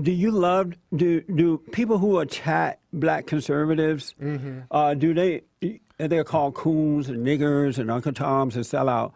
Do you love do people who attack black conservatives? Do they're called coons and niggers and Uncle Toms and sellout?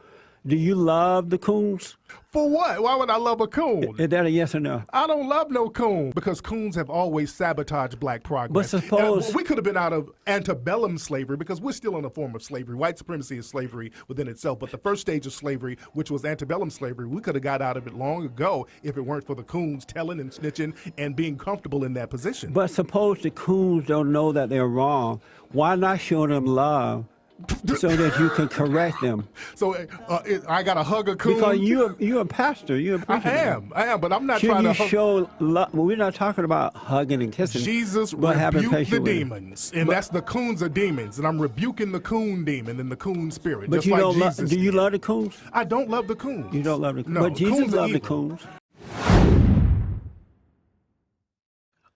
Do you love the coons? For what? Why would I love a coon? Is that a yes or no? I don't love no coon because coons have always sabotaged black progress. But suppose we could have been out of antebellum slavery because we're still in a form of slavery. White supremacy is slavery within itself, but the first stage of slavery, which was antebellum slavery, we could have got out of it long ago if it weren't for the coons telling and snitching and being comfortable in that position. But suppose the coons don't know that they're wrong. Why not show them love? So that you can correct them. So I got to hug a coon? Because you're a pastor. You're a preacher. I am, but I'm not Shouldn't trying to you show love? Well, we're not talking about hugging and kissing. Jesus rebuked the demons, and that's the coons are demons, and I'm rebuking the coon demon and the coon spirit. But just you like don't Jesus do you did. love the coons? I don't love the coons. You don't love the coons. No, but Jesus coons are loved the evil. coons.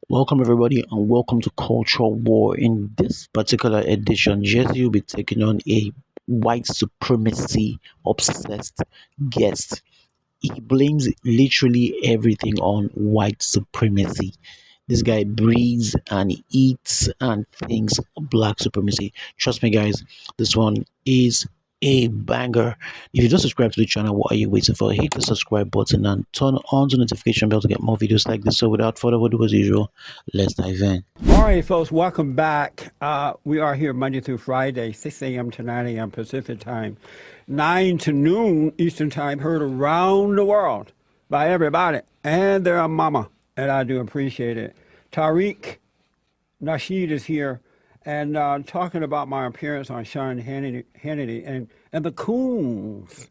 Welcome everybody and welcome to Cultural War. In this particular edition, Jesse will be taking on a white supremacy obsessed guest. He blames literally everything on white supremacy. This guy breathes and he eats and thinks black supremacy. Trust me guys, this one is a banger. If you don't subscribe to the channel, what are you waiting for? Hit the subscribe button and turn on the notification bell to get more videos like this. So without further ado, as usual, let's dive in. All right, folks, welcome back. We are here Monday through Friday, 6 a.m. to 9 a.m. Pacific time, 9 to noon Eastern time, heard around the world by everybody and their mama, and I do appreciate it. Tariq Nasheed is here. And talking about my appearance on Sean Hannity and the Coons.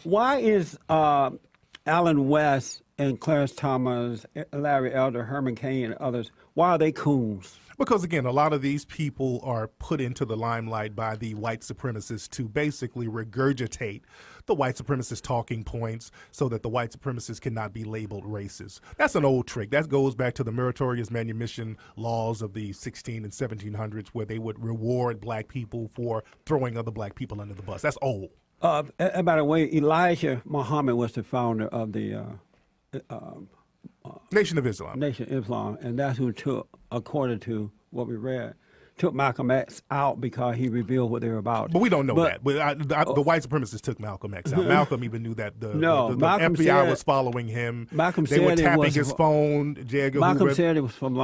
Why is Alan West and Clarence Thomas, Larry Elder, Herman Cain, and others, why are they Coons? Because, again, a lot of these people are put into the limelight by the white supremacists to basically regurgitate the white supremacist talking points so that the white supremacists cannot be labeled racist. That's an old trick. That goes back to the meritorious manumission laws of the 16 and 1700s where they would reward black people for throwing other black people under the bus. That's old. And by the way, Elijah Muhammad was the founder of the Nation of Islam. Nation of Islam, and that's who took, according to what we read, took Malcolm X out because he revealed what they were about. But we don't know that. The white supremacists took Malcolm X out. Malcolm even knew that the FBI was following him. They were tapping his phone. Malcolm said it was from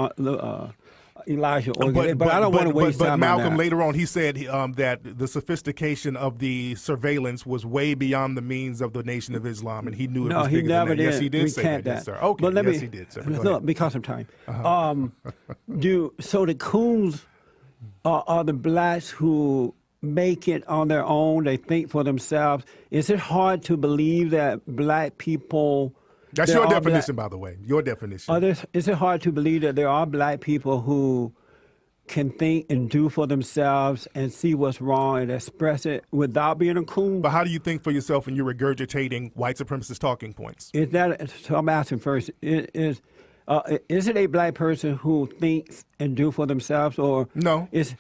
Elijah Organ, but I don't want to waste time on that. But Malcolm later on, he said that the sophistication of the surveillance was way beyond the means of the Nation of Islam, and he knew it was bigger than that. Yes, he did say that. Yes, sir. Okay, but yes, he did, sir. Look, because of time. So the Coons are the blacks who make it on their own, they think for themselves. Is it hard to believe that black people... That's your definition, by the way. Your definition. Is it hard to believe that there are black people who can think and do for themselves and see what's wrong and express it without being a coon? But how do you think for yourself when you're regurgitating white supremacist talking points? So I'm asking first, is it a black person who thinks and do for themselves, or no? Is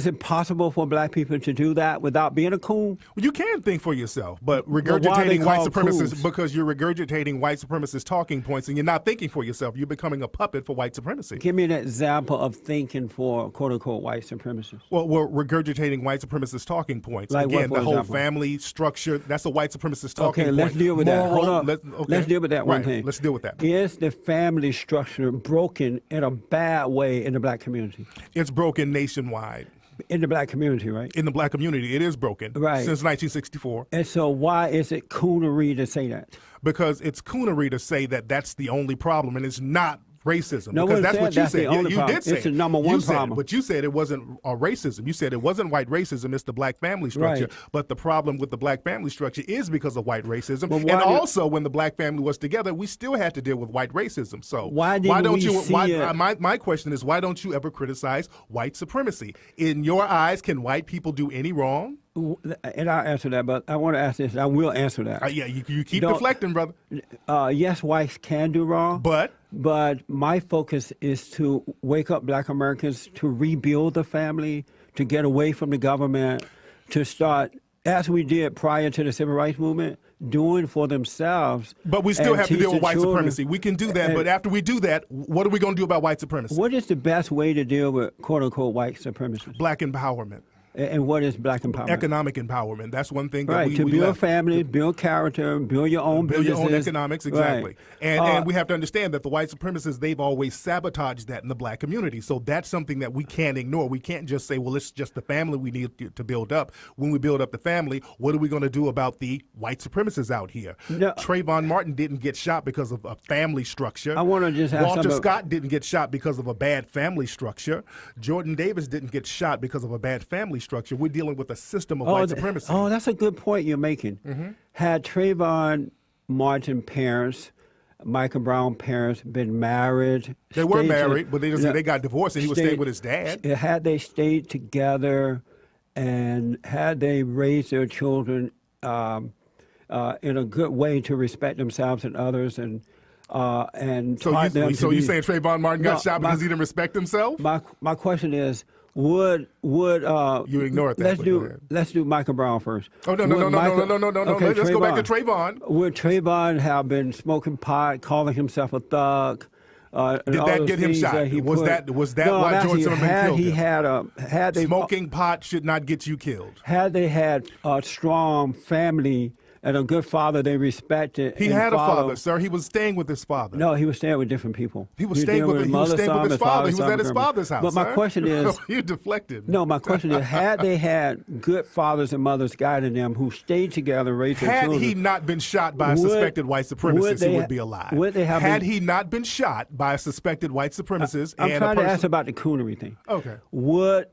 it possible for black people to do that without being a coon? Well, you can think for yourself, but regurgitating white supremacists because you're regurgitating white supremacist talking points and you're not thinking for yourself. You're becoming a puppet for white supremacy. Give me an example of thinking for quote unquote white supremacists. Well, we're regurgitating white supremacist talking points. Like again, what, the whole example? Family structure. That's a white supremacist talking point. Okay, let's deal with that. Hold on. Let's deal with that one thing. Let's deal with that. Is the family structure broken in a bad way in the black community? It's broken nationwide. In the black community, right? In the black community, it is broken. Right. Since 1964. And so why is it coonery to say that? Because it's coonery to say that that's the only problem, and it's not racism. No because one that's said what you that's said. the only You problem. did say it's the number one problem. But you said it wasn't racism. You said it wasn't white racism. It's the black family structure. Right. But the problem with the black family structure is because of white racism. But and also, when the black family was together, we still had to deal with white racism. So why don't you? My question is, why don't you ever criticize white supremacy? In your eyes, can white people do any wrong? And I'll answer that, but I want to ask this. I will answer that. Yeah, you keep deflecting, brother. Yes, whites can do wrong. But my focus is to wake up black Americans to rebuild the family, to get away from the government, to start, as we did prior to the Civil Rights Movement, doing for themselves. But we still and have to teach deal the with white children- supremacy. We can do that, and- but after we do that, what are we going to do about white supremacy? What is the best way to deal with quote-unquote white supremacists? Black empowerment. And what is black empowerment? Economic empowerment. That's one thing that Right, we to build left. family, build character, build your own Build your own businesses. economics, exactly. Right. And we have to understand that the white supremacists, they've always sabotaged that in the black community. So that's something that we can't ignore. We can't just say, well, it's just the family we need to build up. When we build up the family, what are we going to do about the white supremacists out here? No. Trayvon Martin didn't get shot because of a family structure. I want to just ask Walter something- Scott didn't get shot because of a bad family structure. Jordan Davis didn't get shot because of a bad family structure. We're dealing with a system of white supremacy. Oh, that's a good point you're making. Had Trayvon Martin parents, Michael Brown parents, been married? They were stayed married, but they got divorced, and he was staying with his dad. Had they stayed together, and had they raised their children in a good way to respect themselves and others, and taught them to So be, you saying Trayvon Martin got No, shot because he didn't respect himself? My question is, would You ignored that, but go ahead. let's do Michael Brown first. Oh no. Would Michael- Okay, Let's go back to Trayvon. Would Trayvon have been smoking pot, calling himself a thug? Did all that those get him things shot? he Was put- that No, why I'm George asking you, Zimmerman had killed he him? had they Smoking pot should not get you killed. had they had a strong family and a good father they respected? He and had a followed- father, sir. He was staying with his father. No, he was staying with different people. He was staying with his father. He was at his father's house. But my sir. question is, you deflected. no, my question is, had they had good fathers and mothers guiding them who stayed together, raised their Had children? he not been shot by a Would- suspected white would supremacist, they he ha- would be alive. would they have Had been- he not been shot by a suspected white supremacist I'm and trying a to person, ask about the coonery thing. Okay.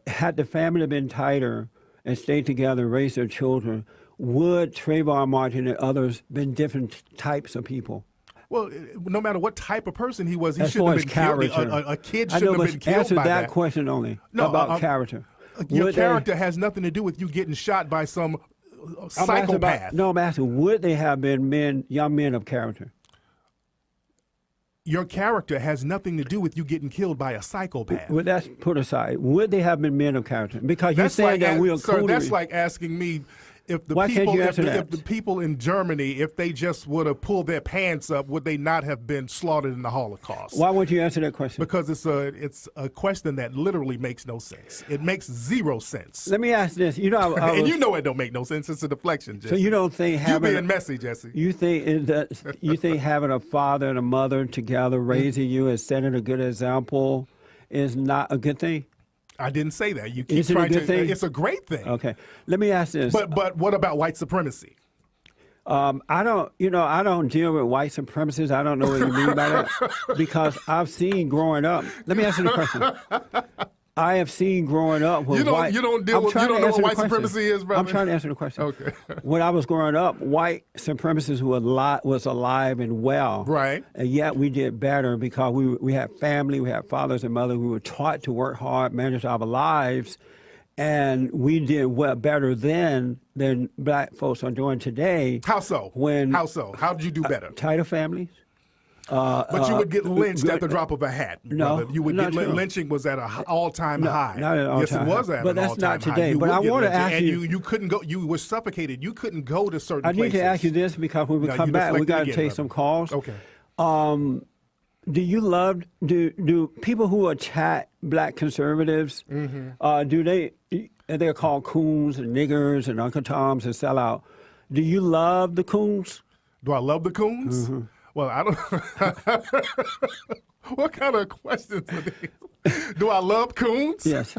Had the family been tighter and stayed together and raised their children, would Trayvon Martin and others been different types of people? Well, no matter what type of person he was, he As shouldn't far have as been killed. character. A kid I know, shouldn't but have been killed answer by that that. question only No, about character. Your Would they- character has nothing to do with you getting shot by some I'm asking psychopath. I'm asking, would they have been young men of character? Your character has nothing to do with you getting killed by a psychopath. Well, that's put aside. Would they have been men of character? Because you're That's saying like, that we're sir, that's coonery. like asking me if the Why can't people, you if answer the, that? if the people in Germany, if they just would have pulled their pants up, would they not have been slaughtered in the Holocaust? Why won't you answer that question? Because it's a question that literally makes no sense. It makes zero sense. Let me ask this. You know, I And was- you know it don't make no sense. It's a deflection, Jesse. so you don't think You having being messy, Jesse. you think having a father and a mother together raising you and setting a good example is not a good thing? I didn't say that. You keep Is it a trying good to. thing? It's a great thing. Okay. Let me ask this. But what about white supremacy? I don't deal with white supremacists. I don't know what you mean by that because I've seen growing up. Let me answer the question. I have seen growing up with You don't- white. you don't deal I'm with- trying you don't to know answer what the white question. supremacy is, brother? I'm trying to answer the question. Okay. When I was growing up, white supremacists was alive and well. Right. And yet we did better because we had family, we had fathers and mothers. We were taught to work hard, manage our lives, and we did better then than black folks are doing today. How so? How so? How did you do better? Tighter families. But you would get lynched at the drop of a hat. No, brother. You would not get true. lynching was at an all-time high. not at an Yes, all-time it was high. at But an that's all-time not high. today. You But would I get wanna lynched, ask and you- you couldn't go. You were suffocated. You couldn't go to certain I need places. to ask you this because when we No, come you back, we deflected got to again, take brother. some calls. Okay. Do people who attack black conservatives, they're called coons and niggers and Uncle Toms and sellout. Do you love the coons? Do I love the coons? Mm-hmm. Well, I don't. What kind of questions are these? Do I love coons? Yes.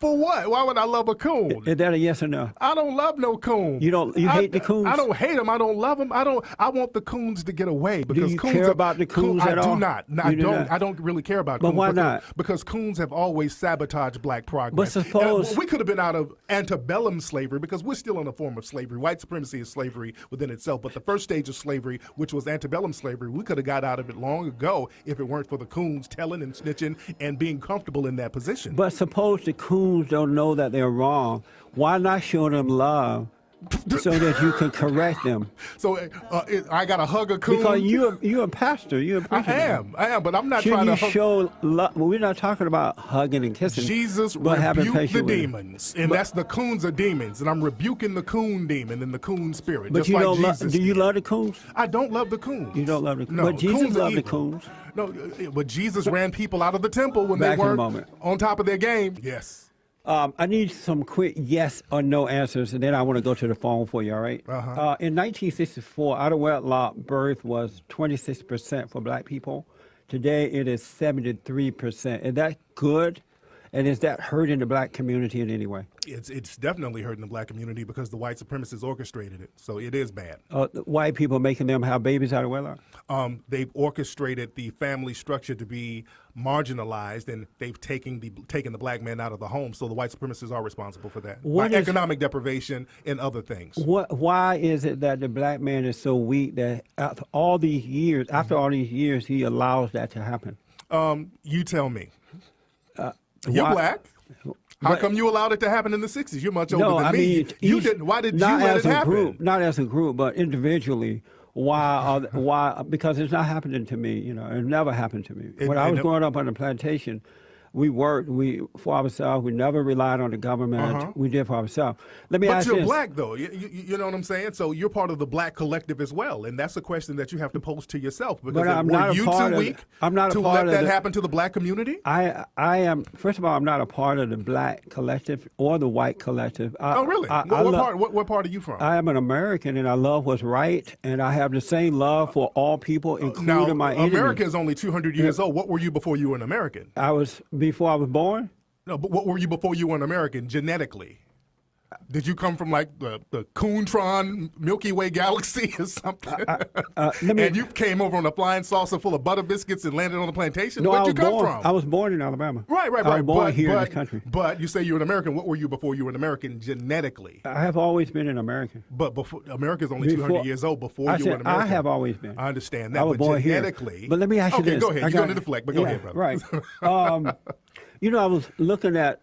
For what? Why would I love a coon? Is that a yes or no? I don't love no coon. You hate the coons? I don't hate them. I don't love them. I want the coons to get away because you coons care are- about the coons I at do all? not. No, You I do don't. not? I don't really care about But coons. why not? Because coons have always sabotaged black progress. But suppose- And we could have been out of antebellum slavery because we're still in a form of slavery. White supremacy is slavery within itself. But the first stage of slavery, which was antebellum slavery, we could have got out of it long ago if it weren't for the coons telling and snitching and being comfortable in that position. But suppose the coons don't know that they're wrong. Why not show them love so that you can correct them. So I got to hug a coon? Because you're a pastor. You're a preacher. I am, but I'm not Should trying you to hug. show love? We're not talking about hugging and kissing. Jesus but having rebuked the patience with them. demons, and that's the coons are demons, and I'm rebuking the coon demon and the coon spirit. But just you like don't Jesus do you did. love the coons? I don't love the coons. You don't love the coons. No, But Jesus coons are loved the evil. coons. No, but Jesus ran people out of the temple when Back they in a weren't moment. on top of their game. Yes. I need some quick yes or no answers, and then I want to go to the phone for you, all right? In 1964, out of wedlock birth was 26% for black people. Today, it is 73%. Is that good? And is that hurting the black community in any way? It's definitely hurting the black community because the white supremacists orchestrated it. So it is bad. White people making them have babies out of wedlock? They've orchestrated the family structure to be marginalized, and they've taken the black man out of the home. So the white supremacists are responsible for that by economic deprivation and other things. Why is it that the black man is so weak that after all these years, he allows that to happen? You tell me. You're black. How come you allowed it to happen in the 60s? You're much older than me. Mean, you didn't. Why did you let it happen? Not as a group, but individually. Why? Because it's not happening to me. It never happened to me. When I was growing up on the plantation, we worked for ourselves. We never relied on the government. We did for ourselves. Let me ask But you're this. black, though. You know what I'm saying? So you're part of the black collective as well, and that's a question that you have to pose to yourself. Because But I'm not were a you part too of weak I'm not to a part let of that the- happen to the black community? I am. First of all, I'm not a part of the black collective or the white collective. Oh, really? What part are you from? I am an American, and I love what's right, and I have the same love for all people, including now, my enemies. America is only 200 years old. What were you before you were an American? Before I was born. No, but what were you before you were an American genetically? Did you come from like the Coontron Milky Way galaxy or something? And you came over on a flying saucer full of butter biscuits and landed on the plantation? No, Where'd you come from? I was born in Alabama. Right. I was born here in this country. But you say you're an American. What were you before you were an American genetically? I have always been an American. But America's only 200 years old. Before you were an American. I have always been. I understand that. I was born genetically. Here. But let me ask you this. Go ahead. You're going to deflect, but go ahead, brother. Right. I was looking at,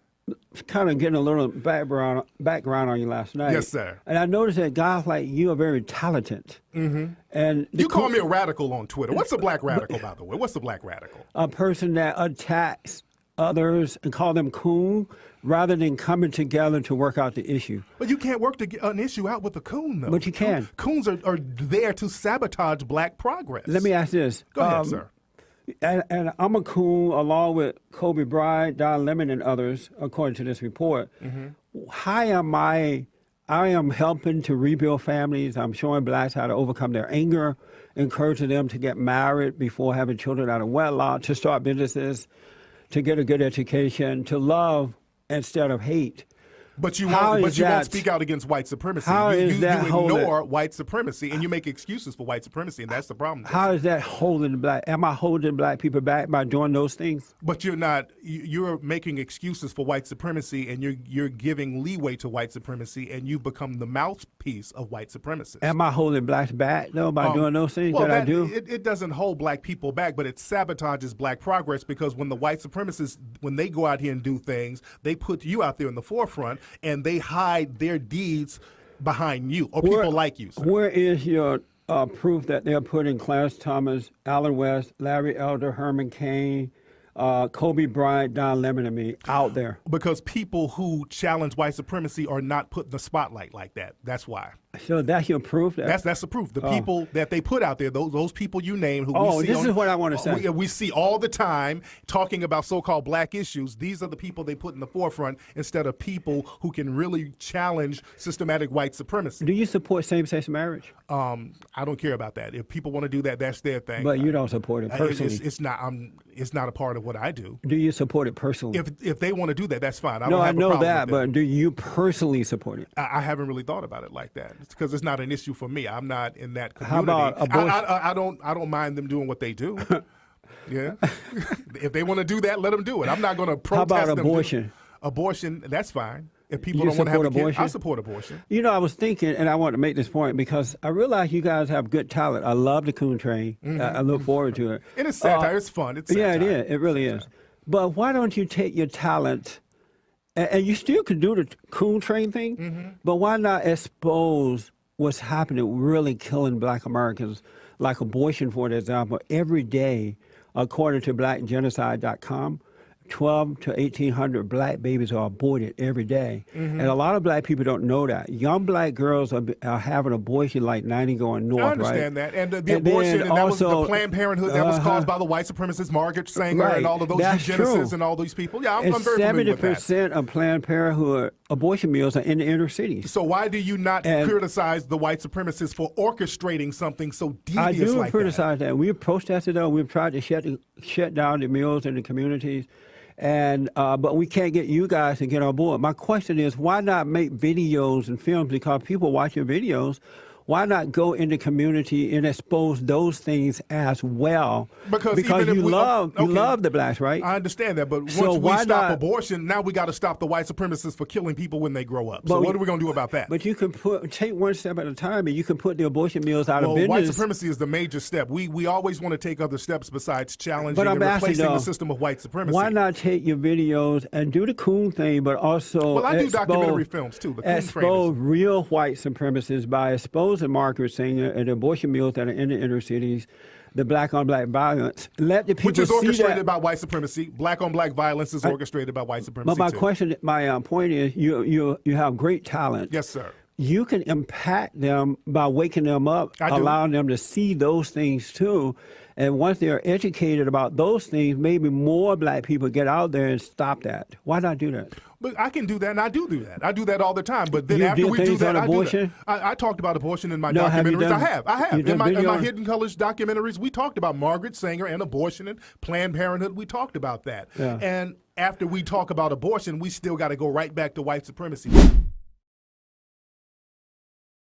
kind of getting a little background on you last night. Yes, sir. And I noticed that guys like you are very talented. Mm-hmm. And you call me a radical on Twitter. What's a black radical, by the way? What's a black radical? A person that attacks others and call them coon rather than coming together to work out the issue. But you can't work an issue out with a coon, though. But you can. Coons are there to sabotage black progress. Let me ask this. Go ahead, sir. And I'm a coon along with Kobe Bryant, Don Lemon, and others, according to this report. Mm-hmm. I am helping to rebuild families. I'm showing blacks how to overcome their anger, encouraging them to get married before having children out of wedlock, to start businesses, to get a good education, to love instead of hate. But you won't speak out against white supremacy. You ignore white supremacy, and you make excuses for white supremacy, and that's the problem. How is that holding black? Am I holding black people back by doing those things? But you're not. You're making excuses for white supremacy, and you're giving leeway to white supremacy, and you've become the mouthpiece of white supremacists. Am I holding blacks back, though, by doing those things I do? It doesn't hold black people back, but it sabotages black progress, because when the white supremacists, when they go out here and do things, they put you out there in the forefront, and they hide their deeds behind you or people like you. Sir. Where is your proof that they're putting Clarence Thomas, Allen West, Larry Elder, Herman Cain, Kobe Bryant, Don Lemon, and me out there? Because people who challenge white supremacy are not put in the spotlight like that. That's why. So that's your proof? That's the proof. The people that they put out there, those people you name, who we see this is what I want to say. We see all the time talking about so-called black issues. These are the people they put in the forefront instead of people who can really challenge systematic white supremacy. Do you support same-sex marriage? I don't care about that. If people want to do that, that's their thing. But you don't support it personally. It's not a part of what I do. Do you support it personally? If they want to do that, that's fine. I know a problem that, with but do you personally support it? I haven't really thought about it like that. It's because it's not an issue for me. I'm not in that community. How about abortion? I don't mind them doing what they do. Yeah. If they want to do that, let them do it. I'm not going to protest them. How about abortion? Abortion, that's fine. If people don't want to have a kid, I support abortion. I was thinking, and I want to make this point because I realize you guys have good talent. I love the Coon Train. I look forward to it. And it's satire. It's fun. It's satire. Yeah, it is. It really is. But why don't you take your talent and you still can do the Coon train thing, but why not expose what's happening, really killing Black Americans, like abortion, for example, every day, according to blackgenocide.com. 12 to 1,800 black babies are aborted every day. And a lot of black people don't know that. Young black girls are having abortion like 90 going north, I understand right? that. And the abortion, and that was also, the Planned Parenthood that was caused by the white supremacist Margaret Sanger and all of those eugenicists and all these people. Yeah, I'm very familiar with that. 70% of Planned Parenthood abortion mills are in the inner cities. So why do you not criticize the white supremacists for orchestrating something so devious I do like criticize that. We've protested, though. We've tried to shut down the mills in the communities. And but we can't get you guys to get on board. My question is, why not make videos and films? Because people watch your videos. Why not go in the community and expose those things as well? Because you love the blacks, right? I understand that, but once So we stop not, abortion, now we got to stop the white supremacists for killing people when they grow up. So what are we going to do about that? But you can take one step at a time, and you can put the abortion mills out of business. White supremacy is the major step. We always want to take other steps besides challenging and asking, replacing though, the system of white supremacy. Why not take your videos and do the Coon thing, but also I do documentary films too. The Coon expose real white supremacists by exposing Margaret Sanger and the abortion mills that are in the inner cities, the black-on-black violence. Let the people which is see orchestrated that. by white supremacy. Black-on-black violence is orchestrated by white supremacy. But my point is, you have great talent. Yes, sir. You can impact them by waking them up, allowing them to see those things too. And once they're educated about those things, maybe more black people get out there and stop that. Why not do that? But I can do that, and I do that. I do that all the time. But then You after did we do things that, on abortion? I talked about abortion in my No, have you documentaries. done- I have. you've In done my videos? Hidden Colors documentaries, we talked about Margaret Sanger and abortion and Planned Parenthood. We talked about that. Yeah. And after we talk about abortion, we still got to go right back to white supremacy.